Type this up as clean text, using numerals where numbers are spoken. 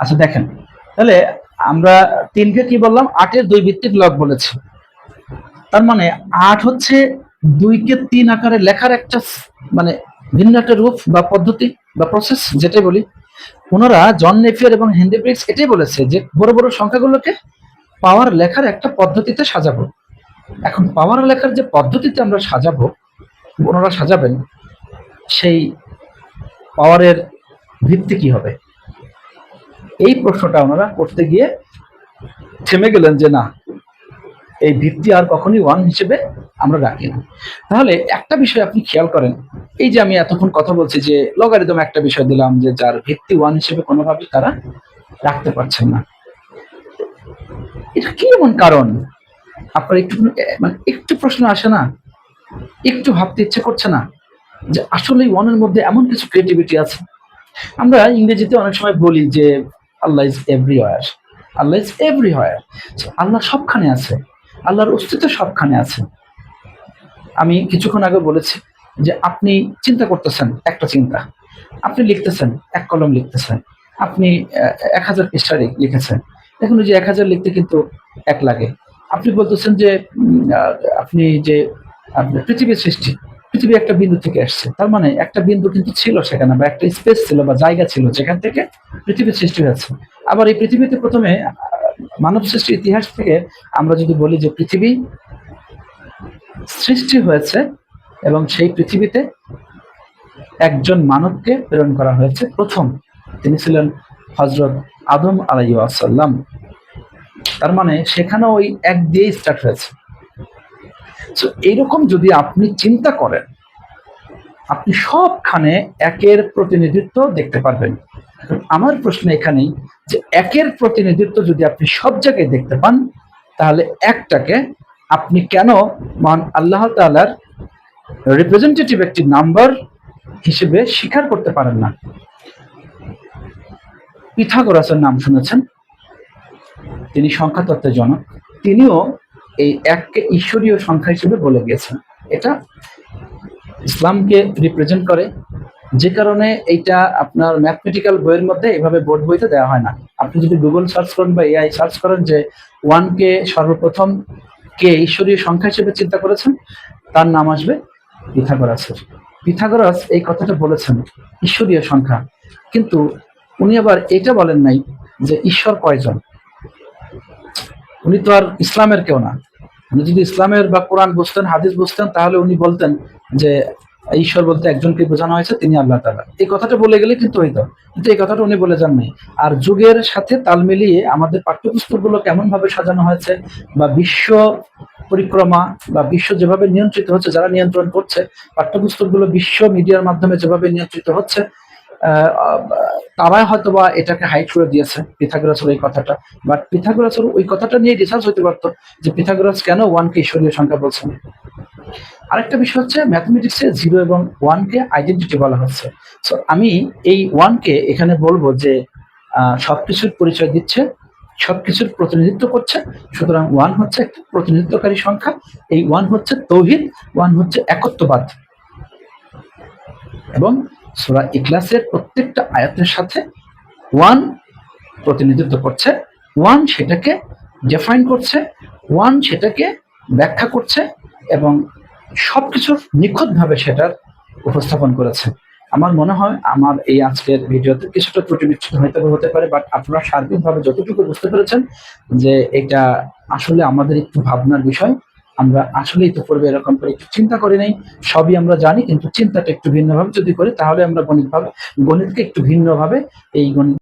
আচ্ছা দেখেন, তাহলে আমরা 3 কে কি বললাম, 8-এর 2 ভিত্তিক লগ বলেছি। তার মানে 8 হচ্ছে 2-কে 3 আকারে লেখার একটা মানে ভিন্ন একটা রূপ বা পদ্ধতি বা প্রসেস, যেটাই বলি। ওনারা জন নেপিয়ার এবং হেনরি ব্রিগস এটাই বলেছে যে বড় বড় সংখ্যাগুলোকে পাওয়ার লেখার একটা পদ্ধতিতে সাজাবো। এখন পাওয়ার লেখার যে পদ্ধতিতে আমরা সাজাবো, ওনারা সাজাবেন, সেই পাওয়ারের ভিত্তি কি হবে, এই প্রশ্নটা ওনারা করতে গিয়ে থেমে গেলেন যে না, এই ভিত্তি আর কখনই 1 হিসেবে আমরা রাখি না। তাহলে একটা বিষয় আপনি খেয়াল করেন, এই যে আমি এতক্ষণ কথা বলছি যে লগারিদম একটা বিষয় দিলাম যে যার ভিত্তি 1 হিসেবে কোনোভাবেই তারা রাখতে পারছেন না। এটা কি এমন কারণ? আপনার একটু মানে একটু প্রশ্ন আসে না, একটু ভাবতে ইচ্ছে করছে না যে আসলে 1 এর মধ্যে এমন কিছু ক্রিয়েটিভিটি আছে? আমরা ইংরেজিতে অনেক সময় বলি যে Allah is everywhere, Allah is everywhere. আল্লাহ সবখানে আছে, আল্লাহর অস্তিত্ব সবখানে আছে। আমি কিছুক্ষণ আগে বলেছি যে আপনি চিন্তা করতেছেন একটা চিন্তা, আপনি লিখতেছেন, এক কলম লিখতেছেন, আপনি 1000 পৃষ্ঠা লিখেছেন। এখন ওই যে 1000 লিখতে কিন্তু 1 লাগে। আপনি বলতেছেন যে আপনি যে আপনার পৃথিবীর সৃষ্টি, পৃথিবী একটা বিন্দু থেকে আসছে। তার মানে একটা বিন্দু কিন্তু ছিল সেখানে, বা একটা স্পেস ছিল বা জায়গা ছিল যেখান থেকে পৃথিবীর সৃষ্টি হয়েছে। আবার এই পৃথিবীতে প্রথমে মানব সৃষ্টির ইতিহাস থেকে আমরা যদি বলি যে পৃথিবী সৃষ্টি হয়েছে এবং সেই পৃথিবীতে একজন মানবকে প্রেরণ করা হয়েছে প্রথম, তিনি ছিলেন হযরত আদম আলাইহিস সালাম। তার মানে সেখানে ওই এক দিয়ে স্টার্ট হয়েছে। তো এইরকম যদি আপনি চিন্তা করেন, আপনি সবখানে একের প্রতিনিধিত্ব দেখতে পারবেন। আমার প্রশ্ন এখানেই যে একের প্রতিনিধিত্ব যদি আপনি সব জায়গায় দেখতে পান, তাহলে একটাকে আপনি কেন মহান আল্লাহ তাআলার রিপ্রেজেন্টেটিভ একটি নাম্বার হিসেবে স্বীকার করতে পারেন না? পিথাগোরাসের নাম শুনেছেন, তিনি সংখ্যা তত্ত্বের জনক। তিনিও এই এককে ঈশ্বরীয় সংখ্যা হিসেবে বলে গিয়েছেন। এটা ইসলামকে রিপ্রেজেন্ট করে, যে কারণে এইটা আপনার ম্যাথমেটিক্যাল বইয়ের মধ্যে এভাবে বোর্ড বইতে দেওয়া হয় না। আপনি যদি গুগল সার্চ করেন বা এআই সার্চ করেন যে 1 কে সর্বপ্রথম কে ঈশ্বরীয় সংখ্যা হিসেবে চিন্তা করেছেন, তার নাম আসবে পিথাগোরাসের। পিথাগোরাস এই কথাটা বলেছেন, ঈশ্বরীয় সংখ্যা, কিন্তু উনি আবার এটা বলেন নাই যে ঈশ্বর কয়জন। উনি তো আর ইসলামের কেউ না। উনি যদি ইসলামের বা কোরআন বুঝতেন, হাদিস বুঝতেন, তাহলে উনি বলতেন যে ঈশ্বর বলতে একজনকে বোঝানো হয়েছে, তিনি আল্লাহ তাআলা। এই কথাটা বলে গেলে কিন্তু হইতো, কিন্তু এই কথাটা উনি বলে যান নাই। আর যুগের সাথে তাল মিলিয়ে আমাদের পাঠ্যপুস্তকগুলো কেমন ভাবে সাজানো হয়েছে, বা বিশ্ব পরিক্রমা বা বিশ্ব যেভাবে নিয়ন্ত্রিত হচ্ছে, যারা নিয়ন্ত্রণ করছে পাঠ্যপুস্তকগুলো, বিশ্ব মিডিয়ার মাধ্যমে যেভাবে নিয়ন্ত্রিত হচ্ছে, তারা হয়তো বা এটাকে হাইড করে দিয়েছে পিথাগোরাসের এই কথাটা। বাট পিথাগোরাসের ওই কথাটা নিয়ে রিসার্চ হতে পারতো যে পিথাগোরাস কেন 1 কে ঈশ্বরীয় সংখ্যা বলছেন। আরেকটা বিষয় হচ্ছে ম্যাথমেটিক্সে 0 এবং 1 কে আইডেন্টিটি বলা হচ্ছে। সো আমি এই 1 কে এখানে বলবো যে সবকিছুর পরিচয় দিচ্ছে, সবকিছুর প্রতিনিধিত্ব করছে। সুতরাং 1 হচ্ছে একটা প্রতিনিধিত্বকারী সংখ্যা। এই 1 হচ্ছে তৌহিদ, 1 হচ্ছে একত্ববাদ। এবং সূরা ইখলাসের প্রত্যেকটা আয়াতের সাথে 1 প্রতিনিধিত্ব করছে, 1 সেটাকে ডিফাইন করছে, 1 সেটাকে ব্যাখ্যা করছে এবং সবকিছুর নিখুঁতভাবে সেটার উপস্থাপন করেছে। আমার মনে হয় আমার এই আজকের ভিডিওতে কিছুটা ত্রুটি বিচ্ছুতি হতে পারে, বাট আপনারা সার্বিকভাবে যতটুকু বুঝতে পেরেছেন যে এটা আসলে আমাদের একটু ভাবনার বিষয়। আমরা আসলেই তো পূর্বে এরকম করে একটু চিন্তা করি নাই। সবই আমরা জানি, কিন্তু চিন্তাটা একটু ভিন্নভাবে যদি করি তাহলে আমরা গণিতকে একটু ভিন্নভাবে এই গণিত